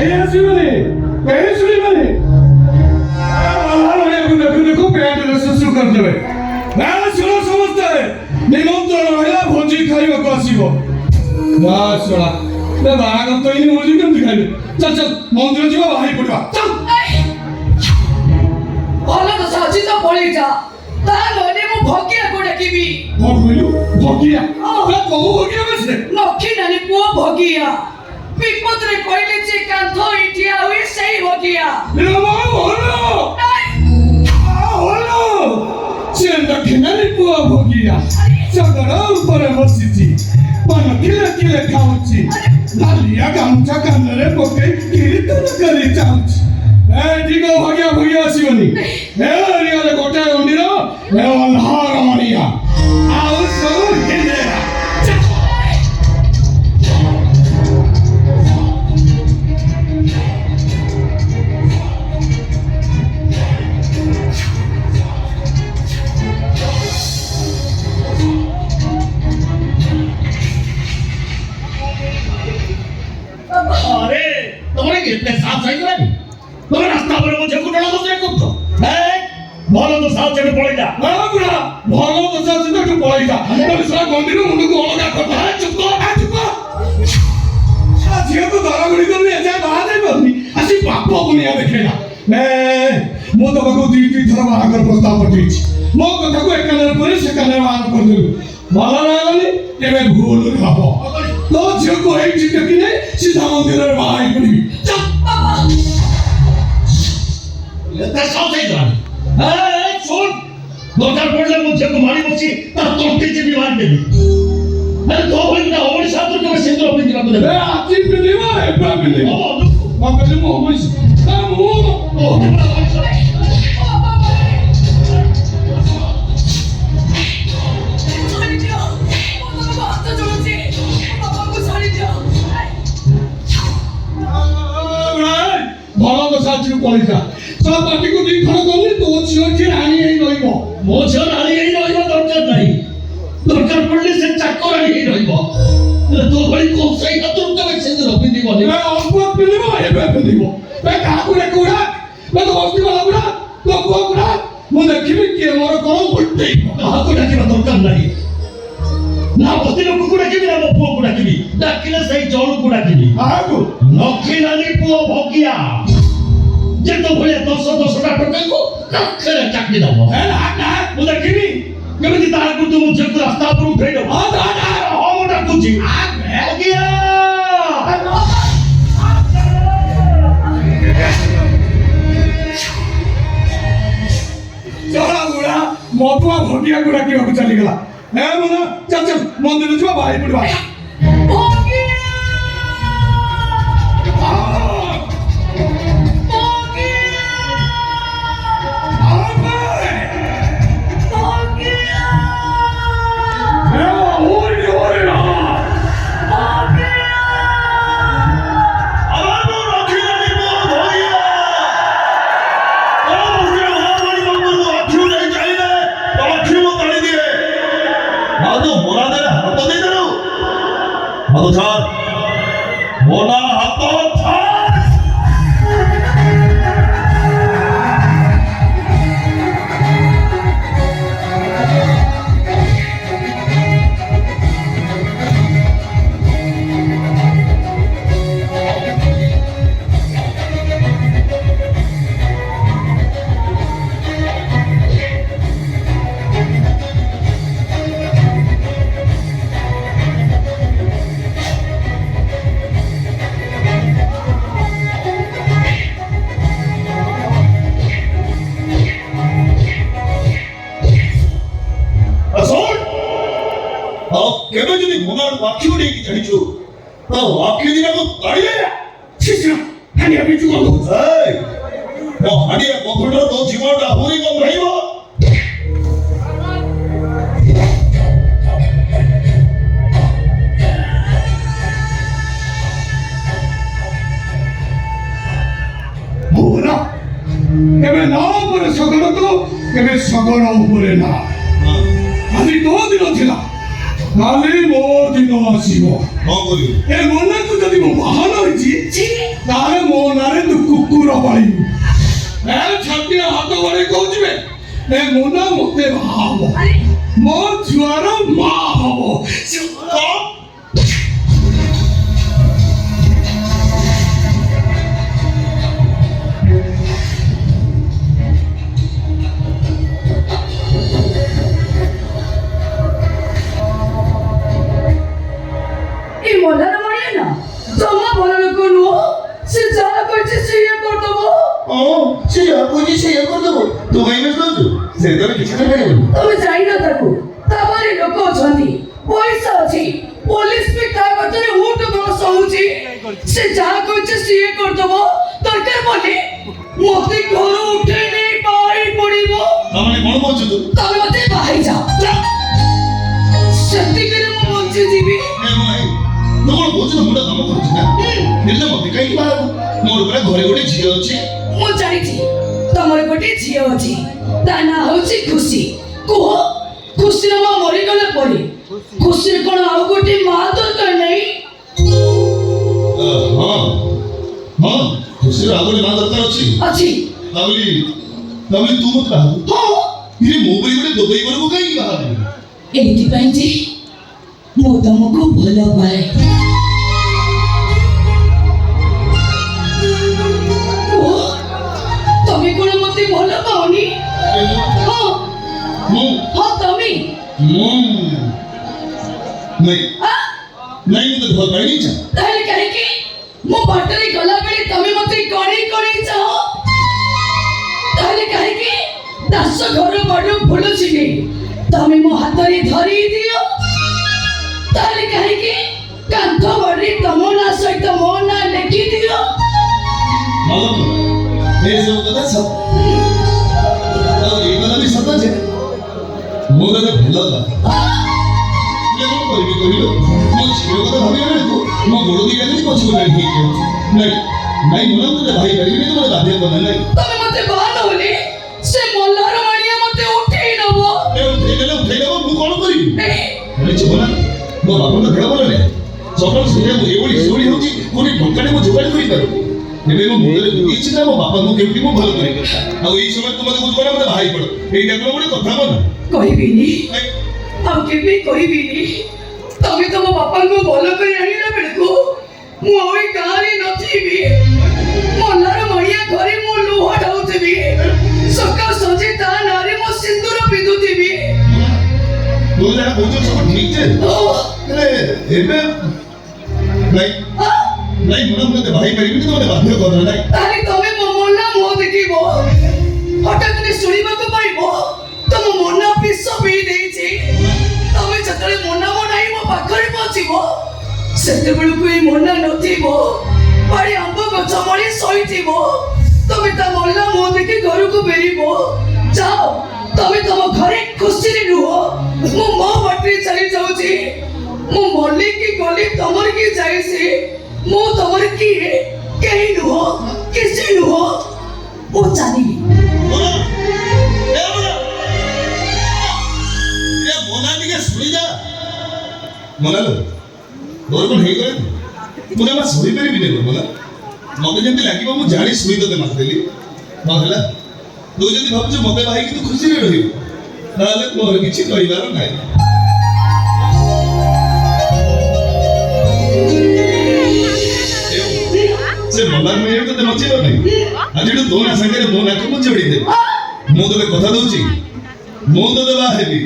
এই আসিবনি এই শুনিবনি দেখো প্যান্টের সুসু করে দেবে না শুনো সমস্ত নিমন্ত্রণ হইলা ভোজি খাইବାକୁ ଆସିବ না শোনা না বাହାଘର ତ ଏଇନି ଭୋଜି କେମିତି ଖାଇବେ ଚାଲ ଚାଲ ମନ୍ଦିର ଯିବା ବାହାରି ପଡ଼ିବା ଚାଲ ଭଲ ତ ସାଜି ତ ପଳେଇଯା ତାହେଲେ ମୁଁ ଭଗିଆକୁ ଡାକିବି କଣ କହିଲୁ ଭଗିଆ କୋଉ ଭଗିଆ ବସେ ଲକ୍ଷ୍ମୀ ନାନୀ ପୁଅ ଭଗିଆ ବିପଦରେ କହିଲେ ଯେ କାନ୍ଥ ଇଠିଆ ହୁଏ ସେଇ ଭଗିଆ ସେ ଦକ୍ଷିଣାରେ ପୁଅ ଭଗିଆ ଚଗଡ଼ ଉପରେ ବସିଛି ପାନ କିଲେ କିଲେ ଖାଉଛି ନାଲିଆ ଗାମୁଛା କାନରେ ପକେଇ କୀର୍ତ୍ତନ କରି ଯାଉଛି ଏଠିକ ଭଗିଆ ଭଗିଆ ଆସିବନି ଏ ଏରିଆରେ ଗୋଟେ ମନ୍ଦିର ଏ ଅନ୍ଧାର ମଣିଆ ଆଉ ସବୁ ହିନ୍ଦେରା अरे तुम्हारे इतने साफ सही नहीं तुम्हें रास्ता पर मुझे कुटना दूसरे को तो बोलो तो साफ चले पड़े जा না বুড়া ভালো তো সাথে তো একটু পড়াই যা তোর সারা মন্দির মুন্ডুকে অলগা করতে হয় চুপ কর ঝিও তো ধরাগুড়ি করবি এ যায় বাহার যাই পারবি আসি বাপ বুনিয়া দেখে না ମୁଁ ତମକୁ ଦୁଇ ଥର ବାହାଘର ପ୍ରସ୍ତାବ ପଠେଇଛି ମୋ କଥାକୁ ଏ କାନରେ ପରେ ସେ କାନରେ ବାହାର କରିଦେଲୁ ଭଲ ଲାଗିଲାନି ଏବେ ଭୁଲ ହବ ତୋ ଝିଅକୁ ଏଇଠି ଟେକି ନେଇ ସିଧା ମନ୍ଦିରରେ ବାହା ହେଇ ପଡ଼ିବି इतने साफ सही नहीं सुन दरकार पड़ले मुझे को मारी बसी ता तोंटी से बीमार देबी अरे तो भाई ना और साथ तो मैं सिंदूर पिंदी कर दे ଏ ଆଜି ପିନ୍ଧିବ ଏବେ ପିନ୍ଧିବ ମୁଁ କହିଲି ମୁଁ ହମିଛି ଭଲ ତ ସାଥିରୁ ପଳେଇଯା ତା ପାଟିକୁ ଦୁଇ ଥର କଲି ତୋ ଝିଅ ଏଠି ରାଣୀ ହେଇ ରହିବ ମୋ ଝିଅ ନାରୀ ହେଇ ରହିବା ଦରକାର ନାହିଁ ଦରକାର ପଡିଲେ ସେ ଚାକରାଣୀ ହେଇ ରହିବ ତୋ ଭଳି କୋଉ ସେଇ ହାତରୁ ତମେ ସିନ୍ଦୁର ପିନ୍ଧିବନି ଏ ଅଳ୍ପ ପିନ୍ଧିବ ଏବେ ପିନ୍ଧିବ ଏ କାହାକୁ ଡାକୁଡ଼ା ଏ ତ ବସ୍ତି ବାଲା ଗୁଡ଼ା ତୋ ପୁଅ ଗୁଡ଼ା ମୁଁ ଦେଖିବି କିଏ ମୋର କଣ ଉଲ୍ଟେଇବ କାହାକୁ ଡାକିବା ଦରକାର ନାହିଁ ନା ବସ୍ତି ଲୋକକୁ ଡାକିବି ନା ମୋ ପୁଅକୁ ଡାକିବି ଡାକିଲେ ସେଇ ଜଣକୁ ଡାକିବି କାହାକୁ ଲକ୍ଷ୍ମୀ ନାନୀ ପୁଅ ଭଗିଆ ଯେ ତ ଭଳିଆ 10ଟା ଟଙ୍କାକୁ ଲକ୍ଷରେ ଚାକିରି ଦବ ଏ ନା ମୁଁ ଦେଖିବି କେମିତି ତାହାକୁ ତୁ ମୋ ଝିଅକୁ ରାସ୍ତା ଉପରୁ ଉଠେଇ ଦବ ହଁ ମୁଁ ଡାକୁଛି ଭଗିଆ ଚଳା ଗୁଡ଼ା ମଧୁଆ ଭଗିଆକୁ ଡାକିବାକୁ ଚାଲିଗଲା ଏ ମନ ଚାଲ ଚାଲ ମନ୍ଦିର ଯିବା ବାହାରି ପଡ଼ିବା मोना हाथों केबे जदि मोनार वाक्यू नहीं की चढ़ीचु तो वाक्य दिना को गाड़िया छिछा हानिया बिचु गंधु ए तो हानिया गंधुर तो जीवनटा हुरी कम रहिबो मोना केबे ना ऊपर सगड़ तो केबे सगड़ ऊपर ना आदि दो दिन थिला କାଲି ମୋ ଦିନ ଆସିବ କଣ କରିବୁ? ଏ ମନାକୁ ଯଦି ମୁଁ ବାହାନ ହେଇଛି ছি ତାହେଲେ ମୋ ନାଁରେ ତୁ କୁକୁର ପାଳିବୁ ଏ ଛାତିଆ ହାତ ବଢ଼େଇ କହୁଛିବେ ଏ ମନା ମତେ ବାହା ହବ আরে ମୋ ଛୁଆର ମା ହବ এই মলার মারিয়া না জমা ভালো লোক নুহ সে যা করছে সে করতেব ସେ ଯାହା କହୁଛି ସେଇଆ କରିଦେବ ତୁ କାହିଁ ବ୍ୟସ୍ତ ଅଛୁ ସେ ତୋର କିଛି କରିପାରିବନି তুমি যাই না থাকো তামারি লোক অছন্তি পয়সা আছে পুলিশ ବି ତା କତିରେ ଉଠ ବସ ହଉଛି ସେ ଯାହା କହୁଛି ସିଏ କରିଦେବ ଦରକାର ପଡ଼ିଲେ ମତେ ଘରୁ ଉଠେଇ ନେଇ ବାହାରି ପଡ଼ିବ ତାମାନେ କଣ କହୁଛୁ ତୁ? ତମେ ମତେ ବାହାରି ଯାଅ ସେତିକିରେ ମୁଁ ବଞ୍ଚିଯିବି ଏ ଭାଇ ତୁ କଣ କହୁଛୁ ନା ମୁଣ୍ଡ କାମ କରୁଛି ନା ହେଲେ ମତେ କାହିଁକି ବାହାରୁ ମୋର ପୁରା ଘରେ ଗୋଟେ ଝିଅ ଅଛି ମୁଁ ଜାଣିଛି ତମର ଗୋଟେ ଝିଅ ଅଛି ତା ନାଁ ହଉଛି ଖୁସି କୁହ ଖୁସିର ମା ମରିଗଲା ପରେ ଖୁସିର କଣ ଆଉ ଗୋଟେ ମା ଦରକାର ନାହିଁ ହଁ ହଁ ଖୁସିର ଆଉ ଗୋଟେ ମା ଦରକାର ଅଛି ଅଛି ତାହେଲେ ତୁ ମତେ ବାହାରୁ ହଁ ଇରେ ମୋ ପାଇଁ ଗୋଟେ ଦୋବେଇ ଘରକୁ କାହିଁକି ବାହାରୁ ଏଇଥିପାଇଁ ଯେ ମୁଁ ତମକୁ ଭଲ ପାଏ କୁହ ତମେ କଣ ମତେ ଭଲ ପାଓନି ହଁ ମୁଁ ହଁ ତମେ ନାଇଁ ଆ ନାଇଁ ମୁଁ ତ ଭଲ ପାଇନି ଇଚ୍ଛା ତାହେଲେ କାହିଁକି ମୋ ବାଟରେ ଗଲାବେଳେ ତମେ ମତେ କଣେଇ କଣେଇ ଚାହ ତାହେଲେ କାହିଁକି ଦାସ ଘର ବଡ ଭୁଲୁଛି କି ତମେ ମୋ ହାତରେ ଧରି ଦିଅ ତାହେଲେ କାହିଁକି କାନ୍ଥ ବଡି ତମ ନାଁ ସହିତ ମୋ ନାଁ ଲେଖି ଦିଅ ଭଲ ଏ ସବୁ କଥା ସତ ଆଉ ଏଇ କଥା ବି ସତ ଯେ ମୁଁ ତତେ ଭଲ ଲାଗେ କଣ କରିବି କହିଲୁ ମୋ ଝିଅ କଥା ଭାବିଲା ବେଳକୁ ମୋ ଗୋଡ଼ ଦିଟା ଖାଲି ପଛକୁ ନାଇଁ ହେଇଯାଉଛି ନାଇଁ ନାଇଁ ମୁଁ ତତେ ଭାଇ ପାରିବିନି ତୁ ମତେ ବାଧ୍ୟ କଲା ନାଇଁ ତମେ ମତେ ବାହା ନହେଲେ ସେ ମଲ୍ଲାର ମାଣିଆ ମତେ ଉଠେଇ ନବ ଉଠେଇଦେବ ମୁଁ କଣ କରିବି ଏ, ଯିବ ନା ମୋ ବାପାଙ୍କ ଦେହ ଭଲ ନାହିଁ ସକାଳୁ ଶୋଇବାକୁ ଏଭଳି ଶୋଇ ହେଉଛି କୋଉଠି ଟଙ୍କାଟେ ମୁଁ ଯୋଗାଡ଼ କରିପାରୁନି ଏବେ ମୋ ମୁଣ୍ଡରେ ବୁଝିଛି ନା ମୋ ବାପାଙ୍କୁ କେମିତି ମୁଁ ଭଲ କରିବି ଆଉ ଏଇ ସମୟରେ ତୁ ମତେ ବୁଝିବ ନା ମତେ ଭାଇ ପଡ ଏଇଟା କଣ ଗୋଟେ କଥା ହବ ନା କହିବିନି ଆଉ କେବେ କହିବିନି ତମେ ତମ ବାପାଙ୍କୁ ଭଲ କରି ଆଣିଲା ବେଳକୁ ମୁଁ ଆଉ ଏ ଗାଁରେ ନଥିବି ମଲ୍ଲାର ମାଣିଆ ଘରେ ମୁଁ ଲୁହ ଢାଉଥିବି ସକାଳ ସଞ୍ଜେ ତା ନାଁରେ ମୁଁ ସିନ୍ଦୁର ପିନ୍ଧୁଥିବି ତୁ ଯାହା କହୁଛୁ ସବୁ ଠିକ ଯେ ହେଲେ ଏବେ ନାଇଁ ନାଇଁ ମୁଁ ମତେ ଭାଇ ପାରିବିନି ତୁ ମତେ ବାଧ୍ୟ କର ନାଇଁ ତାହେଲେ ତମେ ମୋ ମନା ମୁହଁ ଦେଖିବ ହଠାତ୍ ଶୁଣିବାକୁ ପାଇବ ତମ ମନା ବିଷ ପିଇ ଦେଇଛି ତମେ ଯେତେବେଳେ ମନା ମନାଇ ମୋ ପାଖରେ ପହଞ୍ଚିବ ସେତେବେଳକୁ ଏଇ ମନା ନଥିବ ପାଣି ଆମ୍ବ ଗଛ ଭଳି ଶୋଇଥିବ ତମେ ତା ମଲା ମୁହଁ ଦେଖି ଘରକୁ ଫେରିବ ଯାଅ ତମେ ତମ ଘରେ ଖୁସିରେ ରୁହ ମୁଁ ମୋ ବାଟରେ ଚାଲି ଯାଉଛି ମୁଁ ମଲି କି ଗଲି ତମର କି ଯାଇସି ମୁଁ ତମର କିଏ କେହି ନୁହଁ କିଛି ନୁହଁ ମୁଁ ଚାଲିଲି ମନା ଟିକେ ଶୁଣିଯା ମନା ଲୋ ତୋର କଣ ହେଇଗଲା ମୁଁ ଜମା ଶୋଇପାରିବିନି ମନା ମତେ ଯେମିତି ଲାଗିବ ମୁଁ ଜାଣି ଶୋଇ ତତେ ମାରିଦେଲି ହଁ ହେଲା ତୁ ଯଦି ଭାବୁଛୁ ମତେ ଭାଇକି ତୁ ଖୁସିରେ ରହିବୁ ତାହେଲେ ମୋର କିଛି କହିବାର ନାହିଁ ସେ ମନା କହିବାକୁ ତତେ ନଚିବ ନାହିଁ ଆଜିଠୁ ତୋ ନା ସାଙ୍ଗରେ ମୋ ନାକୁ ମୁଁ ଯୋଡ଼ିଦେବି ମୁଁ ତତେ କଥା ଦଉଛି ମୁଁ ତତେ ବାହା ହେବି